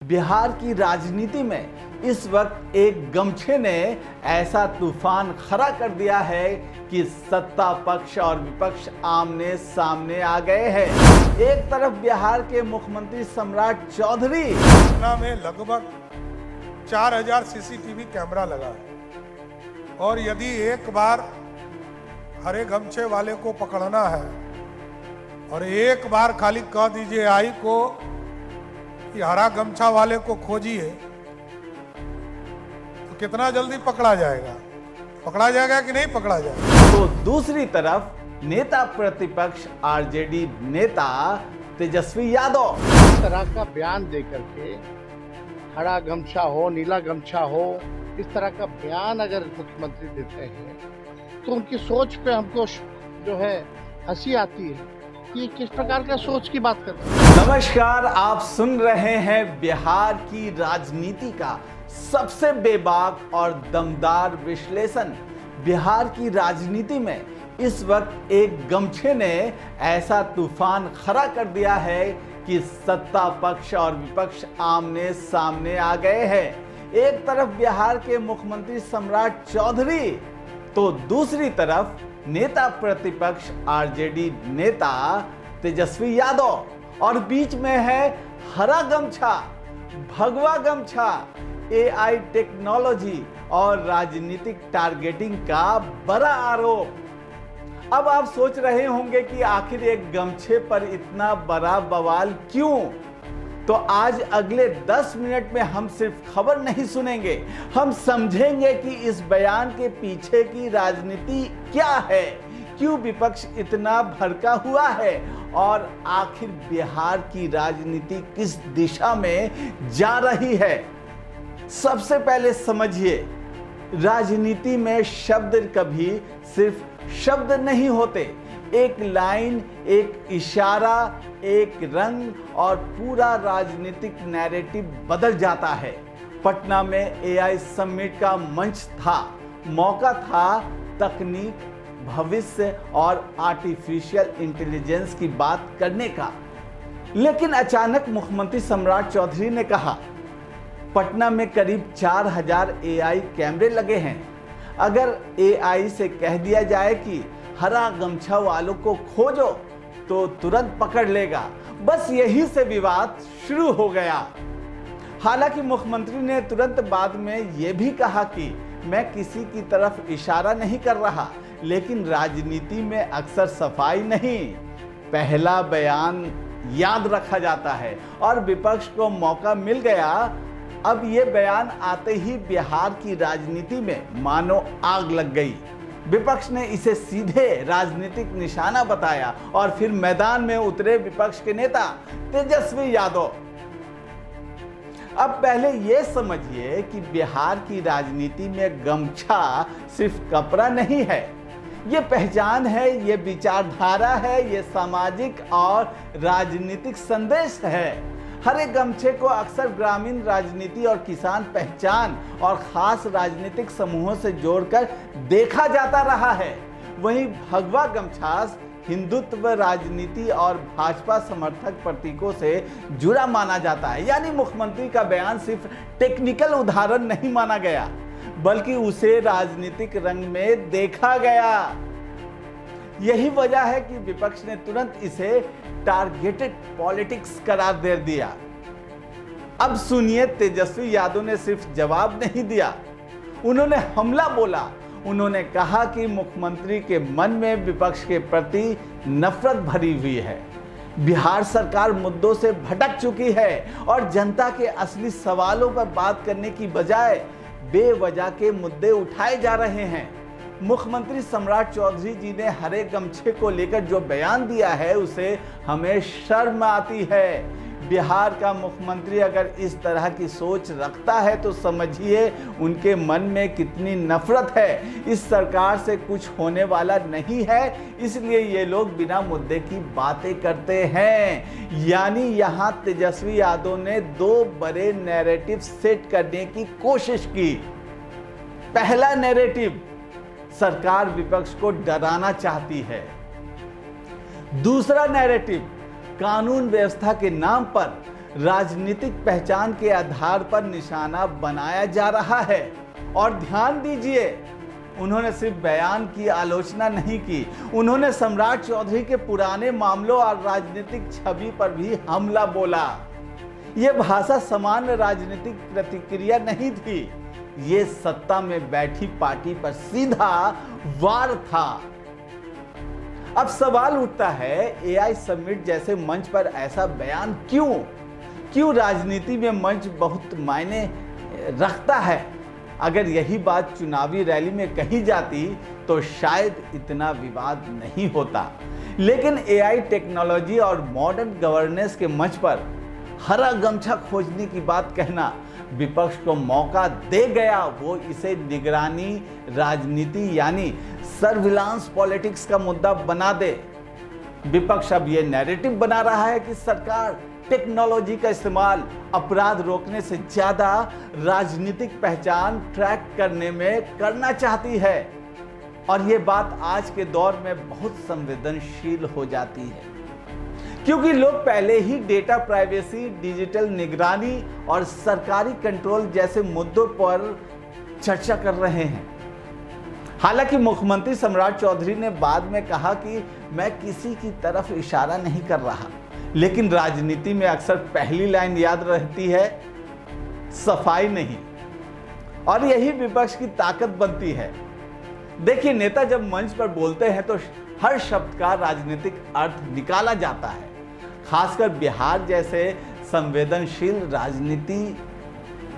बिहार की राजनीति में इस वक्त एक गमछे ने ऐसा तूफान खड़ा कर दिया है कि सत्ता पक्ष और विपक्ष आमने सामने आ गए हैं। एक तरफ बिहार के मुख्यमंत्री सम्राट चौधरी, पटना में लगभग 4000 सीसीटीवी कैमरा लगा है और यदि एक बार हरे गमछे वाले को पकड़ना है और एक बार खाली कह दीजिए आई को कि हरा गमछा वाले को खोजिए तो कितना जल्दी पकड़ा जाएगा कि नहीं पकड़ा जाएगा। तो दूसरी तरफ नेता प्रतिपक्ष आरजेडी नेता तेजस्वी यादव इस तरह का बयान देकर के हरा गमछा हो नीला गमछा हो, इस तरह का बयान अगर मुख्यमंत्री देते हैं तो उनकी सोच पे हमको जो है हंसी आती है कि किस प्रकार का सोच की बात कर रहे हैं। नमस्कार, आप सुन रहे हैं बिहार की राजनीति का सबसे बेबाक और दमदार विश्लेषण। बिहार की राजनीति में इस वक्त एक गमछे ने ऐसा तूफान खड़ा कर दिया है कि सत्ता पक्ष और विपक्ष आमने सामने आ गए हैं। एक तरफ बिहार के मुख्यमंत्री सम्राट चौधरी तो दूसरी तरफ नेता प्रतिपक्ष आरजेडी नेता तेजस्वी यादव और बीच में है हरा गमछा, भगवा गमछा, एआई टेक्नोलॉजी और राजनीतिक टारगेटिंग का बड़ा आरोप। अब आप सोच रहे होंगे कि आखिर एक गमछे पर इतना बड़ा बवाल क्यों? तो आज अगले 10 मिनट में हम सिर्फ खबर नहीं सुनेंगे, हम समझेंगे कि इस बयान के पीछे की राजनीति क्या है, क्यों विपक्ष इतना भड़का हुआ है और आखिर बिहार की राजनीति किस दिशा में जा रही है। सबसे पहले समझिए, राजनीति में शब्द कभी सिर्फ शब्द नहीं होते। एक लाइन, एक इशारा, एक रंग और पूरा राजनीतिक नैरेटिव बदल जाता है। पटना में एआई समिट का मंच था, मौका था तकनीक, भविष्य और आर्टिफिशियल इंटेलिजेंस की बात करने का। लेकिन अचानक मुख्यमंत्री सम्राट चौधरी ने कहा, पटना में करीब 4000 एआई कैमरे लगे हैं। अगर एआई से कह दिया जाए कि हरा गमछा वालों को खोजो तो तुरंत पकड़ लेगा। बस यही से विवाद शुरू हो गया। हालांकि मुख्यमंत्री ने तुरंत बाद में यह भी कहा कि मैं किसी की तरफ इशारा नहीं कर रहा, लेकिन राजनीति में अक्सर सफाई नहीं, पहला बयान याद रखा जाता है और विपक्ष को मौका मिल गया। अब ये बयान आते ही बिहार की राजनीति में मानो आग लग गई। विपक्ष ने इसे सीधे राजनीतिक निशाना बताया और फिर मैदान में उतरे विपक्ष के नेता तेजस्वी यादव। अब पहले ये समझिए कि बिहार की राजनीति में गमछा सिर्फ कपड़ा नहीं है, ये पहचान है, ये विचारधारा है, ये सामाजिक और राजनीतिक संदेश है। हरे गमछे को अक्सर ग्रामीण राजनीति और किसान पहचान और खास राजनीतिक समूहों से जोड़कर देखा जाता रहा है। वहीं भगवा गमछा हिंदुत्व, राजनीति और भाजपा समर्थक प्रतीकों से जुड़ा माना जाता है। यानी मुख्यमंत्री का बयान सिर्फ टेक्निकल उदाहरण नहीं माना गया, बल्कि उसे राजनीतिक रंग में देखा गया। यही वजह है कि विपक्ष ने तुरंत इसे टारगेटेड पॉलिटिक्स करार दे दिया। अब सुनिए, तेजस्वी यादव ने सिर्फ जवाब नहीं दिया, उन्होंने हमला बोला। उन्होंने कहा कि मुख्यमंत्री के मन में विपक्ष के प्रति नफरत भरी हुई है। बिहार सरकार मुद्दों से भटक चुकी है और जनता के असली सवालों पर बात करने की बजाय बेवजह के मुद्दे उठाए जा रहे हैं। मुख्यमंत्री सम्राट चौधरी जी ने हरे गमछे को लेकर जो बयान दिया है उसे हमें शर्म आती है। बिहार का मुख्यमंत्री अगर इस तरह की सोच रखता है तो समझिए उनके मन में कितनी नफरत है। इस सरकार से कुछ होने वाला नहीं है, इसलिए ये लोग बिना मुद्दे की बातें करते हैं। यानी यहाँ तेजस्वी यादव ने दो बड़े नैरेटिव सेट करने की कोशिश की। पहला नैरेटिव, सरकार विपक्ष को डराना चाहती है। दूसरा नैरेटिव, कानून व्यवस्था के नाम पर राजनीतिक पहचान के आधार पर निशाना बनाया जा रहा है। और ध्यान दीजिए, उन्होंने सिर्फ बयान की आलोचना नहीं की, उन्होंने सम्राट चौधरी के पुराने मामलों और राजनीतिक छवि पर भी हमला बोला। यह भाषा सामान्य राजनीतिक प्रतिक्रिया नहीं थी, ये सत्ता में बैठी पार्टी पर सीधा वार था। अब सवाल उठता है, एआई समिट जैसे मंच पर ऐसा बयान क्यों राजनीति में मंच बहुत मायने रखता है। अगर यही बात चुनावी रैली में कही जाती तो शायद इतना विवाद नहीं होता, लेकिन एआई टेक्नोलॉजी और मॉडर्न गवर्नेंस के मंच पर हरा गमछा खोजने की बात कहना विपक्ष को मौका दे गया। वो इसे निगरानी राजनीति यानी सर्विलांस पॉलिटिक्स का मुद्दा बना दे। विपक्ष अब ये नैरेटिव बना रहा है कि सरकार टेक्नोलॉजी का इस्तेमाल अपराध रोकने से ज्यादा राजनीतिक पहचान ट्रैक करने में करना चाहती है। और ये बात आज के दौर में बहुत संवेदनशील हो जाती है, क्योंकि लोग पहले ही डेटा प्राइवेसी, डिजिटल निगरानी और सरकारी कंट्रोल जैसे मुद्दों पर चर्चा कर रहे हैं। हालांकि मुख्यमंत्री सम्राट चौधरी ने बाद में कहा कि मैं किसी की तरफ इशारा नहीं कर रहा, लेकिन राजनीति में अक्सर पहली लाइन याद रहती है, सफाई नहीं। और यही विपक्ष की ताकत बनती है। देखिए, नेता जब मंच पर बोलते हैं तो हर शब्द का राजनीतिक अर्थ निकाला जाता है, खासकर बिहार जैसे संवेदनशील राजनीति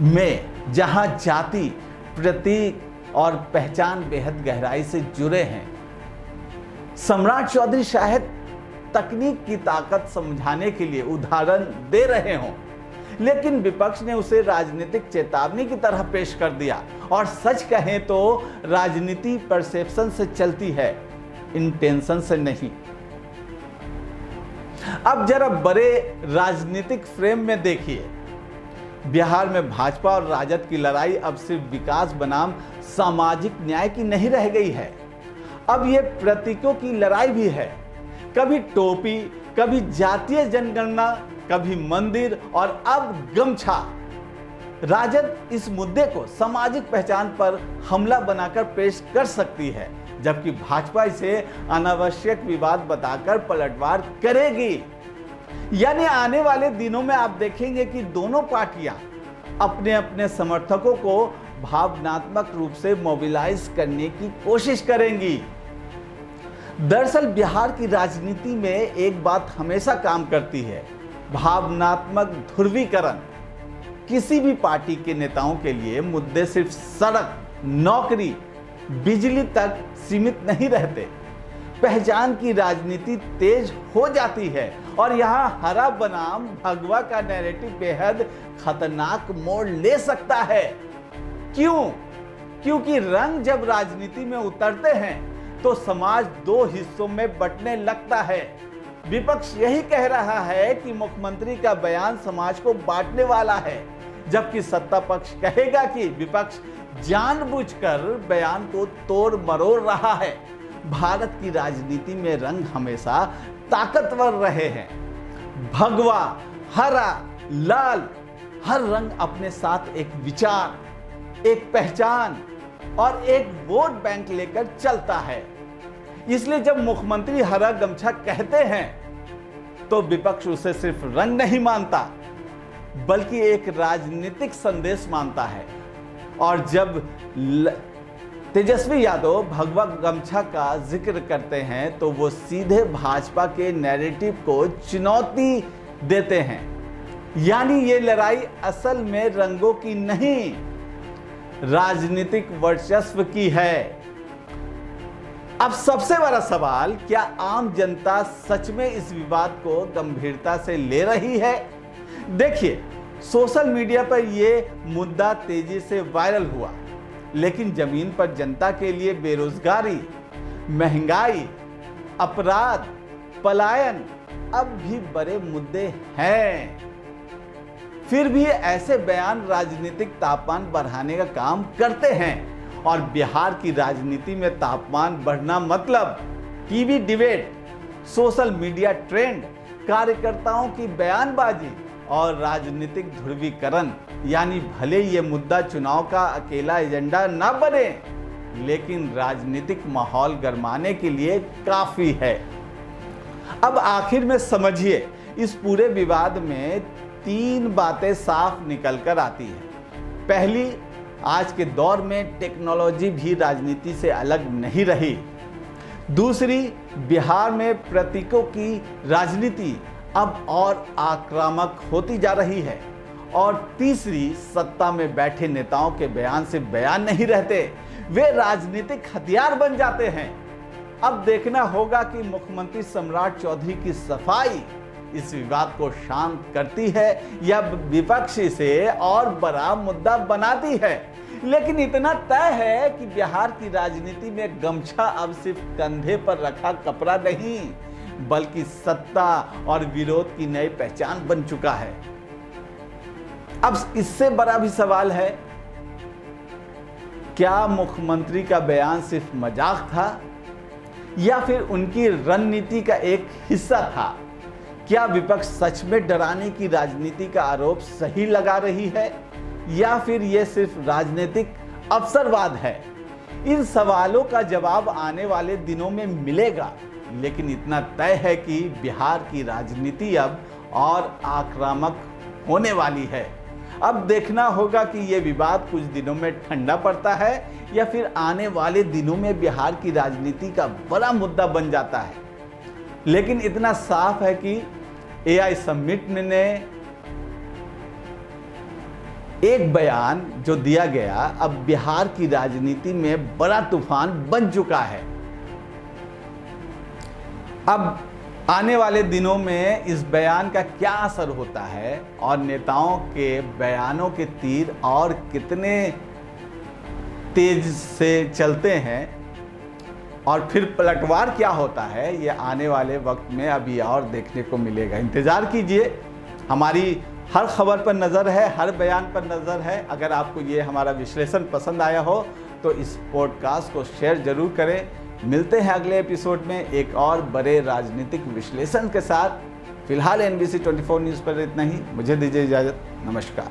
में, जहां जाति, प्रतीक और पहचान बेहद गहराई से जुड़े हैं। सम्राट चौधरी शायद तकनीक की ताकत समझाने के लिए उदाहरण दे रहे हों, लेकिन विपक्ष ने उसे राजनीतिक चेतावनी की तरह पेश कर दिया। और सच कहें तो राजनीति परसेप्शन से चलती है, इंटेंशन से नहीं। अब जरा बड़े राजनीतिक फ्रेम में देखिए, बिहार में भाजपा और राजद की लड़ाई अब सिर्फ विकास बनाम सामाजिक न्याय की नहीं रह गई है, अब ये प्रतीकों की लड़ाई भी है। कभी टोपी, कभी जातीय जनगणना, कभी मंदिर और अब गमछा। राजद इस मुद्दे को सामाजिक पहचान पर हमला बनाकर पेश कर सकती है, जबकि भाजपा इसे अनावश्यक विवाद बताकर पलटवार करेगी। यानी आने वाले दिनों में आप देखेंगे कि दोनों पार्टियां अपने अपने समर्थकों को भावनात्मक रूप से मोबिलाइज करने की कोशिश करेंगी। दरअसल बिहार की राजनीति में एक बात हमेशा काम करती है, भावनात्मक ध्रुवीकरण। किसी भी पार्टी के नेताओं के लिए मुद्दे सिर्फ सड़क, नौकरी, बिजली तक सीमित नहीं रहते। पहचान की राजनीति तेज हो जाती है और यहां हरा बनाम भगवा का नैरेटिव बेहद खतरनाक मोड़ ले सकता है। क्यों? क्योंकि रंग जब राजनीति में उतरते हैं तो समाज दो हिस्सों में बंटने लगता है। विपक्ष यही कह रहा है कि मुख्यमंत्री का बयान समाज को बांटने वाला है, जबकि सत्ता पक्ष कहेगा कि विपक्ष जानबूझकर बयान को तोड़ मरोड़ रहा है। भारत की राजनीति में रंग हमेशा ताकतवर रहे हैं। भगवा, हरा, लाल, हर रंग अपने साथ एक विचार, एक पहचान और एक वोट बैंक लेकर चलता है। इसलिए जब मुख्यमंत्री हरा गमछा कहते हैं तो विपक्ष उसे सिर्फ रंग नहीं मानता, बल्कि एक राजनीतिक संदेश मानता है। और जब तेजस्वी यादव भगवा गमछा का जिक्र करते हैं तो वो सीधे भाजपा के नैरेटिव को चुनौती देते हैं। यानी ये लड़ाई असल में रंगों की नहीं, राजनीतिक वर्चस्व की है। अब सबसे बड़ा सवाल, क्या आम जनता सच में इस विवाद को गंभीरता से ले रही है? देखिए, सोशल मीडिया पर यह मुद्दा तेजी से वायरल हुआ, लेकिन जमीन पर जनता के लिए बेरोजगारी, महंगाई, अपराध, पलायन अब भी बड़े मुद्दे हैं। फिर भी ऐसे बयान राजनीतिक तापमान बढ़ाने का काम करते हैं। और बिहार की राजनीति में तापमान बढ़ना मतलब TV debate, social media trend, कार्यकर्ताओं की बयानबाजी और राजनीतिक ध्रुवीकरण, यानी भले ये मुद्दा चुनाव का अकेला एजेंडा न बने, लेकिन राजनीतिक माहौल गरमाने के लिए काफी है। अब आखिर में समझिए, इस पूरे विवाद में 3 बातें साफ निकल कर आती हैं। पहली, आज के दौर में टेक्नोलॉजी भी राजनीति से अलग नहीं रही। दूसरी, बिहार में प्रतीकों की राजनीति अब और आक्रामक होती जा रही है। और तीसरी, सत्ता में बैठे नेताओं के बयान से बयान नहीं रहते, वे राजनीतिक हथियार बन जाते हैं। अब देखना होगा कि मुख्यमंत्री सम्राट चौधरी की सफाई इस विवाद को शांत करती है या विपक्ष इसे और बड़ा मुद्दा बनाती है। लेकिन इतना तय है कि बिहार की राजनीति में गमछा अब सिर्फ कंधे पर रखा कपड़ा नहीं, बल्कि सत्ता और विरोध की नई पहचान बन चुका है। अब इससे बड़ा भी सवाल है, क्या मुख्यमंत्री का बयान सिर्फ मजाक था या फिर उनकी रणनीति का एक हिस्सा था? क्या विपक्ष सच में डराने की राजनीति का आरोप सही लगा रही है या फिर यह सिर्फ राजनीतिक अवसरवाद है? इन सवालों का जवाब आने वाले दिनों में मिलेगा, लेकिन इतना तय है कि बिहार की राजनीति अब और आक्रामक होने वाली है। अब देखना होगा कि यह विवाद कुछ दिनों में ठंडा पड़ता है या फिर आने वाले दिनों में बिहार की राजनीति का बड़ा मुद्दा बन जाता है। लेकिन इतना साफ है कि एआई समिट ने एक बयान जो दिया गया, अब बिहार की राजनीति में बड़ा तूफान बन चुका है। अब आने वाले दिनों में इस बयान का क्या असर होता है और नेताओं के बयानों के तीर और कितने तेज से चलते हैं और फिर पलटवार क्या होता है, ये आने वाले वक्त में अभी और देखने को मिलेगा। इंतज़ार कीजिए, हमारी हर खबर पर नज़र है, हर बयान पर नज़र है। अगर आपको ये हमारा विश्लेषण पसंद आया हो तो इस पॉडकास्ट को शेयर जरूर करें। मिलते हैं अगले एपिसोड में एक और बड़े राजनीतिक विश्लेषण के साथ। फिलहाल NBC 24 न्यूज़ पर इतना ही। मुझे दीजिए इजाज़त। नमस्कार।